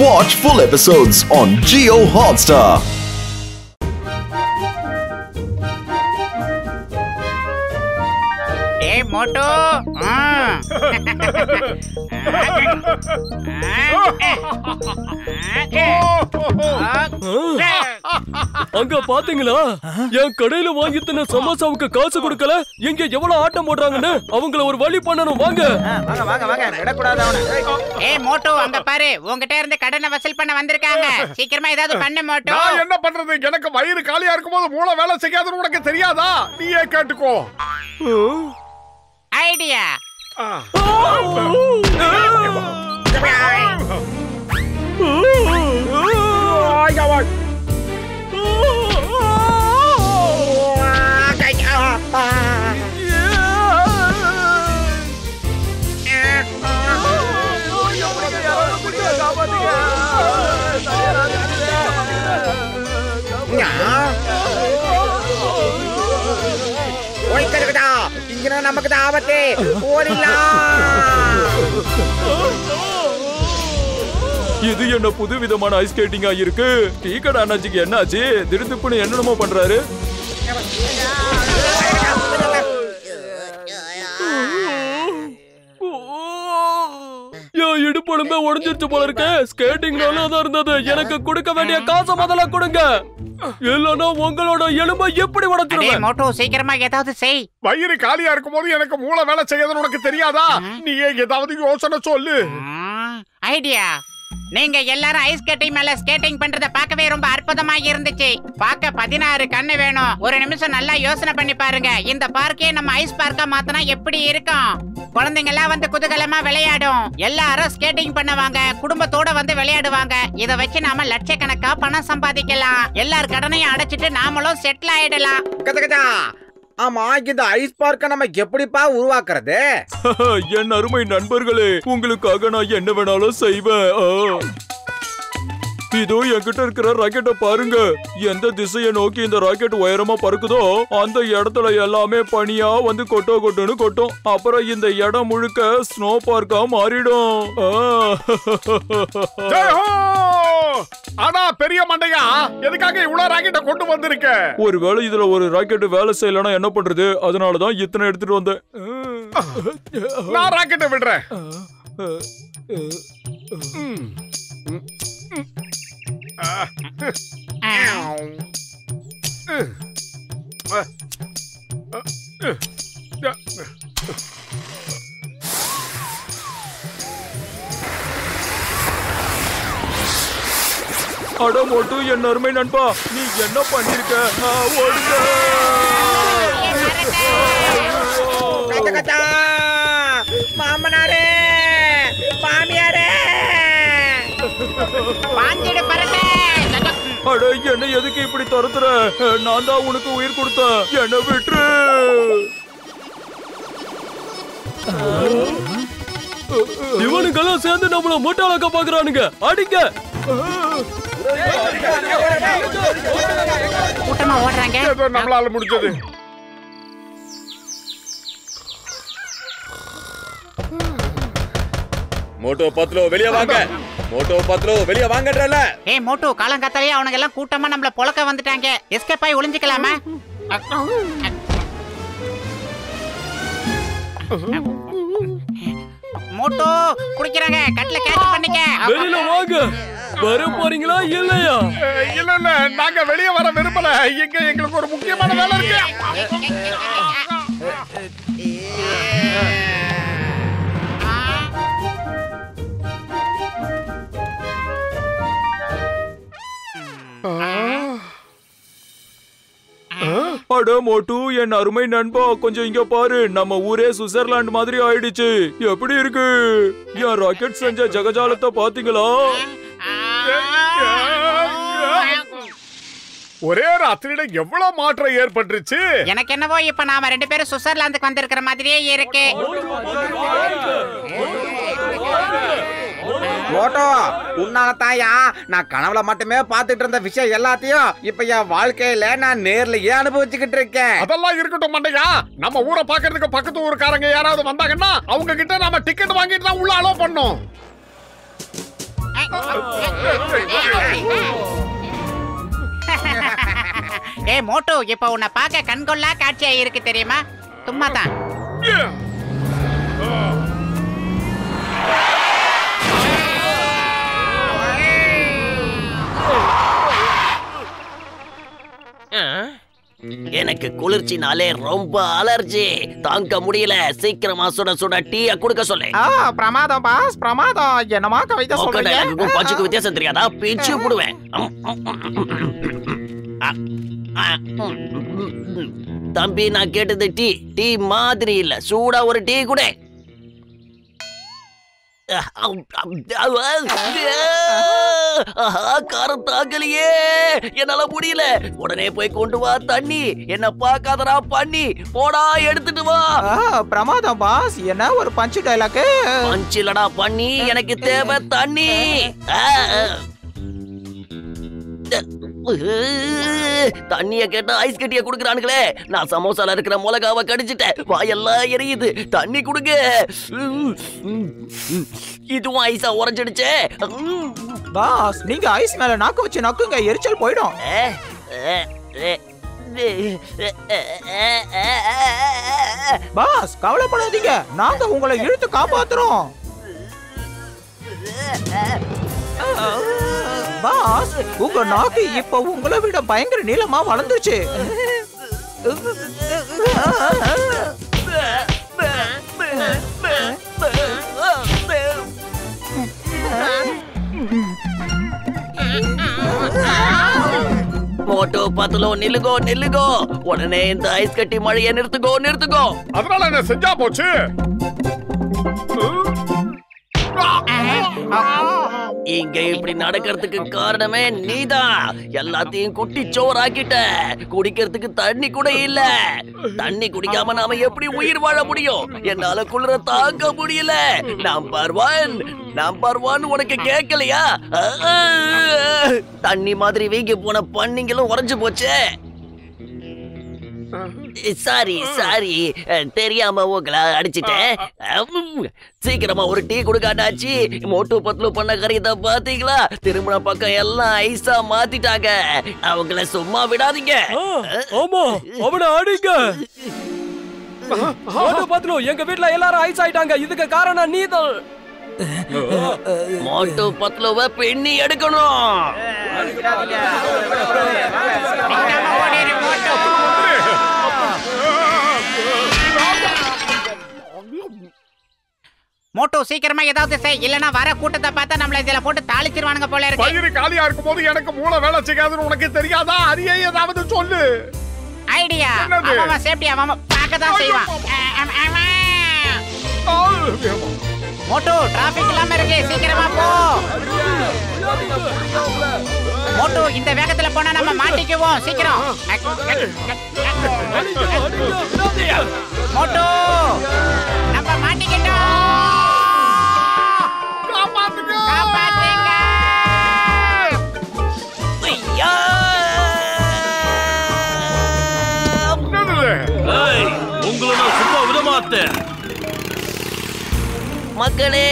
Watch full episodes on Jio Hotstar. Hey Moto. அங்க பாத்தீங்களா என் கடையில வாங்கி தின்ன சமோசாவுக்கு காசு கொடுக்கல இங்க எவ்வளவு ஆட்டம் போடுறாங்கன்னு அவங்கள ஒரு வழி பண்ணணும். வாங்க வாங்க வாங்க விடக்கூடாது அவனை. ஏய் மோட்டோ அங்க பாரு உன்கிட்ட இருந்து கடனை வசூல் பண்ண வந்திருக்காங்க. சீக்கிரமா ஏதாவது பண்ணு மோட்டோ. நான் என்ன பண்றது? எனக்கு வயிறு காலியா இருக்கும்போது மூளை வேலை செய்யாதுன்னு உனக்கு தெரியாதா? நீயே கேட்டுக்கோ. ஐடியா. இங்க நமக்கு தான் ஆபத்து. இது என்ன புது விதமான ஐஸ் ஸ்கேட்டிங்கா இருக்கு? டீ கடை அண்ணாச்சிக்கு என்னாச்சு? திடுத்துப்புன்னு என்னென்னமோ பண்றாரு. இடுப்பொழும்பே உடஞ்சிருச்சு போல இருக்கு. ஸ்கேட்டிங் நல்லா தான் இருந்தது. எனக்கு கொடுக்க வேண்டிய காசை முதல்ல கொடுங்க, இல்லன்னா உங்களோட எலும்பை எப்படி உடைச்சிருவேன். மோட்டோ சீக்கிரமா ஏதாவது செய். வயிறு காலியா இருக்கும்போது எனக்கு மூளை வேலை செய்யாதுன்னு உனக்கு தெரியாதா? நீயே ஏதாவது யோசனை சொல்லு. ஐடியா. நீங்க எல்லாரும் ஐஸ் ஸ்கேட்டிங் மேல ஸ்கேட்டிங் பண்றத பார்க்கவே ரொம்ப அற்புதமா இருந்துச்சு. பார்க்க 16 கண்ணு வேணும். ஒரு நிமிஷம் நல்லா யோசனை பண்ணி பாருங்க. இந்த பார்க்கே நம்ம ஐஸ் பார்க்கா மாத்தினா எப்படி இருக்கும்? குழந்தைங்க எல்லாம் வந்து குதூகலமா விளையாடும். எல்லாரும் ஸ்கேட்டிங் பண்ணுவாங்க, குடும்பத்தோட வந்து விளையாடுவாங்க. இத வச்சு நாம லட்சக்கணக்கா பணம் சம்பாதிக்கலாம். எல்லார் கடனையும் அடைச்சிட்டு நாமளும் செட்டில் ஆயிடலாம். ஆமா, இந்த ஐஸ் பார்க்க நம்ம எப்படிப்பா உருவாக்குறது? என் அருமை நண்பர்களே, உங்களுக்காக நான் என்ன வேணாலும் செய்வேன். இதோ என்கிட்ட இருக்கிற ராக்கெட்டை பாருங்க. எந்த திசையை நோக்கி இந்த ராக்கெட் உயரமா பறக்குதோ அந்த இடத்துல எல்லாமே பனியா வந்து கொட்டுன்னு கொட்டும். அப்புறம் இந்த இடம் முழுக்க ஸ்னோ பார்க்கா மாறிடும். ஆனா பெரிய மண்டையா, எதுக்காக இவ்வளவு ராக்கெட்டை கொண்டு வந்திருக்க? ஒருவேளை இதுல ஒரு ராக்கெட் வேலை செய்யலன்னா என்ன பண்றது? அதனாலதான் இத்தனை எடுத்துட்டு வந்தேன். நான் ராக்கெட்டை விடுறேன். அட மோட்டு, என் அருமை நண்பா, நீ என்ன பண்ணிருக்க? ஓடுங்க. மாமனாரே, மாமியாரே, அட என்ன எதுக்கு இப்படி துரத்துற? நான் தான் உனக்கு உயிர் கொடுத்தேன், என்ன விட்டுரு. இவனுக்கெல்லாம் சேர்ந்து நம்மள மூட்டாளக்க பாக்குறானுங்க. அடிங்க. கூட்டமா ஓடுறாங்க. நம்மளால முடிஞ்சது. மோட்டோ பத்லோ வெளிய வாங்க. மோட்டோ பத்லோ வெளிய வாங்கன்றல. ஏய் மோட்டோ, காலங்காத்தாலே அவனுங்க எல்லாம் கூட்டமா நம்மள பொளக்க வந்துட்டாங்க. எஸ்கேப் ஆயி ஒளிஞ்சிக்கலாமா? மோட்டோ குடிக்கறாங்க, கட்ல கேட்ச் பண்ணிக்க. வெளியில வாங்க. வர போறீங்களா இல்லையா? இல்ல நாங்க வெளிய வர விரும்பல. இங்க எங்களுக்கு ஒரு முக்கியமான வேலை இருக்கு. அட மோட்டு, என் அருமை நண்பா, கொஞ்சம் இங்க பாரு. நம்ம ஊரே சுவிட்சர்லாந்து மாதிரி ஆயிடுச்சு. எப்படி இருக்கு? என் ராக்கெட் செஞ்ச ஜகஜாலத்தை பாத்தீங்களா? ஒரே ராத்திரியில எவ்வளவு மாற்றம் ஏற்பட்டுருச்சு. எனக்கு என்னவோ இப்ப நாம ரெண்டு பேரும் சுவிட்சர்லாந்துக்கு வந்திருக்கிற மாதிரியே இருக்கு. மோட்டோ, உன்னால தாயா நான் கனவுல மட்டுமே பாத்துட்டு இருந்த விஷயம் எல்லாத்தையும் இப்ப என் வாழ்க்கையில நான் நேர்லயே அனுபவிச்சுக்கிட்டு இருக்கேன். அதெல்லாம் இருக்கட்டும் மண்டையா, நம்ம ஊரை பாக்குறதுக்கு பக்கத்து ஊருக்காரங்க யாராவது வந்தாங்கன்னா அவங்க கிட்ட நாம டிக்கெட் வாங்கிட்டு தான் உள்ள அலோ பண்ணோம். ஏ மோட்டு, இப்ப உன்னை பார்க்க கண்கொள்ளா காட்சியா இருக்கு தெரியுமா? சும்மா தான். எனக்கு குளிர்ச்சினாலே ரொம்ப அலர்ஜி, தாங்க முடியல. சீக்கிரமா சுட சுட டீய குடுக்க சொல்லு. பிரமாதம் பாஸ், பிரமாதம். என்னமா கவிதை சொல்றீங்க? பச்சுக்கு வித்தியாசம் தெரியாதா? பிச்சு போடுவேன். தம்பி, நான் கேட்டது டீ. டீ மாதிரி இல்ல, சூடா ஒரு டீ கூட. காரம் தாக்கலையே, என்னால முடியல. உடனே போய் கொண்டு வா தண்ணி. என்ன பாக்காதடா பண்ணி, போடா எடுத்துட்டு வா. பிரமாதம் பாஸ், என்ன ஒரு பஞ்சு டைலாக்? பஞ்சு இல்லடா பண்ணி, எனக்கு தேவை தண்ணி. தண்ணிய கேட்டா ஐஸ் கட்டிய குடுக்கறானுங்களே. நான் சமோசால இருக்கிற மிளகாவை கடிச்சிட்டேன், வாயெல்லாம் எரியுது. தண்ணி குடுங்க. இதுவும் ஐஸா உறைஞ்சிடுச்சே. பாஸ், நீங்க ஐஸ் மேல நாக்கு வச்சு நக்குங்க, எரிச்சல் போயிடும். பாஸ், கவலைப்படாதீங்க, நாங்க உங்களை இழுத்து காப்பாத்துறோம். பாஸ், உங்க நாக்கு இப்ப உங்களை விட பயங்கர நீளமா வளர்ந்துருச்சு. மோட்டோ பத்துலோ, நில்லுகோ நில்லுகோ. உடனே இந்த ஐஸ் கட்டி மழையை நிறுத்துகோ நிறுத்துகோ. அதனால என்ன செஞ்சா போச்சு? இங்க இப்படி நடக்கிறதுக்கு காரணமே நீதான். எல்லாத்தையும் குட்டி சோறாக்கிட்ட. குடிக்கிறதுக்கு தண்ணி கூட இல்ல. தண்ணி குடிக்காம நாம எப்படி உயிர் வாழ முடியும்? என்னால குளிர தாங்க முடியல. நம்பர் ஒன் உனக்கு கேட்கலையா? தண்ணி மாதிரி வீங்கி போன பண்ணிங்களும் உறைஞ்சு போச்சு. சாரி, தெரியாம உங்களை அடிச்சிட்டேன். சீக்கிரமா ஒரு டீ கொடுக்காட்டாச்சு. மோட்டு பத்லு பண்ண கரியத்தை பாத்தீங்களா? திருமண பக்கம் எல்லாம் ஐஸா மாத்திட்டாங்க. அவங்கள சும்மா விடாதீங்க. ஆமா, அவனை அடிங்க. மோட்டு பத்லு, எங்க வீட்ல எல்லாரும் ஐஸ் ஆயிட்டாங்க. இதுக்கு காரணம் நீதான். மோட்டு பத்லுவை பெண்ணி எடுக்கணும். மோட்டு, சீக்கிரமா ஏதாவது செய், இல்லனா வர கூட்டத்தை பார்த்தா நம்மள இதுல போட்டு தாளிச்சிருவானுங்க போல இருக்கு. பயிறு காலியா இருக்கும்போது எனக்கு மூளை வேலை செய்யாதுன்னு உனக்கு தெரியாதா? அரியே ஏதாவது சொல்லு. ஐடியா. அவன் சேஃப்டி அவன் பார்க்க தான் செய்வான். மோட்டு, டிராபிக் இல்லாம இருக்கு, சீக்கிரமா போ. மோட்டு, இந்த வேகத்துல போனா நம்ம மாட்டிக்குவோம். சீக்கிரம் மோட்டு, நம்ம மாட்டிக்கிட்டோம். காப்பாத்துங்க. உங்களை நான் சும்மா விட மாட்டேன். மக்களே,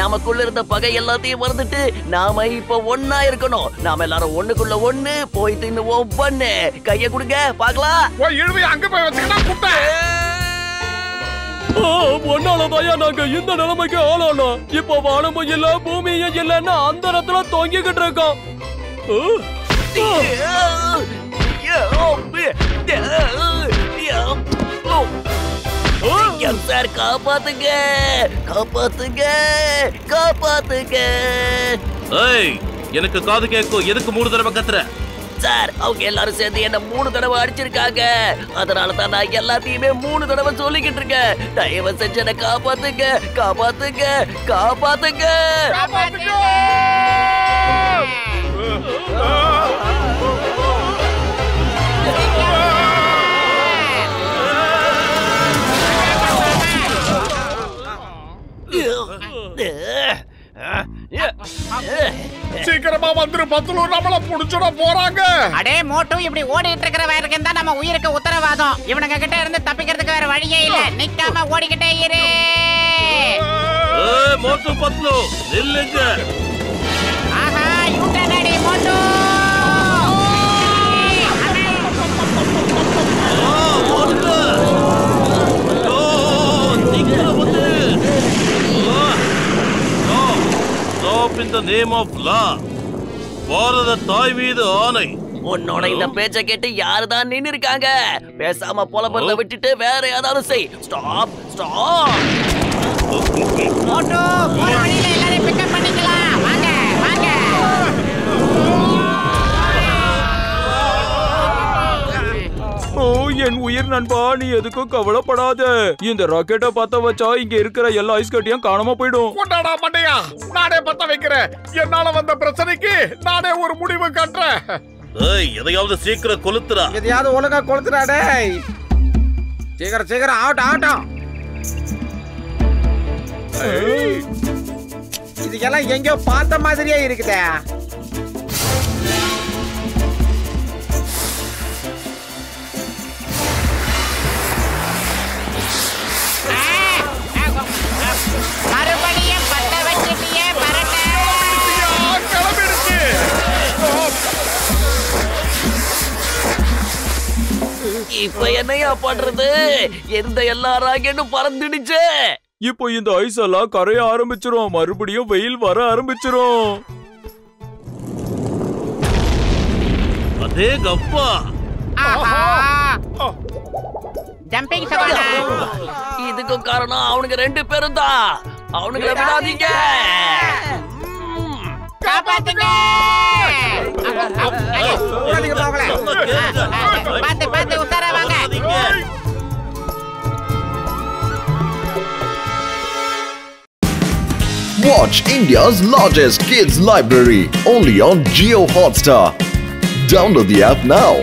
நமக்குள்ள இருந்த பகை எல்லாத்தையும் மறந்துட்டு நாம இப்ப ஒன்னா இருக்கணும். நாம எல்லாரும் ஒண்ணுக்குள்ள ஒண்ணு போய் தின்னுவோம். பண்ணு கைய கொடுங்க பாக்கலாம். அங்க போய் வச்சுக்கிட்டா குட்டை. ஒன்னாலதாயா நாங்க இந்த நிலைமைக்கு ஆளானோம். இப்ப வானமும் இல்ல, பூமியும் இல்லன்னா அந்த இடத்துல தொங்கிக்கிட்டு இருக்கோம். சார், காப்பாத்துங்க காப்பாத்துங்க காப்பாத்துங்க. எனக்கு காது கேட்கும். எதுக்கு 3 தடவை கத்துற? சார், அவங்க எல்லாரும் சேர்ந்து என்ன 3 தடவை அடிச்சிருக்காங்க. அதனால தான் நான் எல்லாத்தையுமே 3 தடவை சொல்லிக்கிட்டு இருக்கேன். தயவு செஞ்சு என்ன காப்பாத்துங்க காப்பாத்துங்க காப்பாத்துங்க. சீக்கிரமா வந்துரு பத்லு, நம்மள புடிச்சுட போறாங்க. அடே மோட்டு, இப்படி ஓடிட்டு இருக்கிற வரைக்கும் தான் நம்ம உயிருக்கு உத்தரவாதம். இவனுங்க கிட்ட இருந்து தப்பிக்கிறதுக்கு வேற வழியே இல்ல. நிக்காம ஓடிக்கிட்டே இரு. மோட்டு பத்லு, நில்லுங்க. Stop in the name of law. பாரத தாய் மீது ஆணை. உன்னோட இந்த பேச்ச கேட்டு யாரு தான் நின்னு இருக்காங்க? பேசாம புலம்பறத விட்டுட்டு வேற ஏதாவது செய். Stop stop. மோட்டோ போற வழியில எல்லாரையும் பிக்கப் பண்ணிக்கலாம். வாங்க வாங்க. ஓ என் உயிர் நண்பா, நீ எதுக்கும் கவலைப்படாத. இந்த ராக்கெட்டை பத்த வச்சா இங்க இருக்கிற எல்லா ஐஸ் கட்டியும் காணாம போயிடும். கொண்டாடா மண்டையா, நானே பத்த வைக்கிறேன். என்னால வந்த பிரச்சனைக்கு நானே ஒரு முடிவு கட்டுறேன். ஏய், எதையாவது சீக்கிரம் கொளுத்துடா. எதையாவது ஒழுங்கா கொளுத்துடா டேய். சீக்கிரம் சீக்கிரம் ஆகட்டும் ஆகட்டும். இதுக்கெல்லாம் எங்கேயோ பார்த்த மாதிரியே இருக்குதே. மறுபடியும் பத்த வச்சிட்டியே பரட்ட. கிளம்பிடுச்சு. இப்ப என்னையா பண்றது? எந்த எல்லா ராக்கெட்டும் பறந்துடுச்சு. இப்போ இந்த ஐஸ் எல்லாம் கரைய ஆரம்பிச்சிரும். மறுபடியும் வெயில் வர ஆரம்பிச்சிரும். அதே கப்பா. Jumping savannah. இதுக்கும் காரணம் அவனுங்க 2 பேரும் தான். அவனுங்களை விடாதீங்க. காப்பாத்துங்க. விடாதீங்க போங்களே. பாத்து பாத்து உசாரா வாங்க. Watch India's largest kids library only on Jio Hotstar. Download the app now.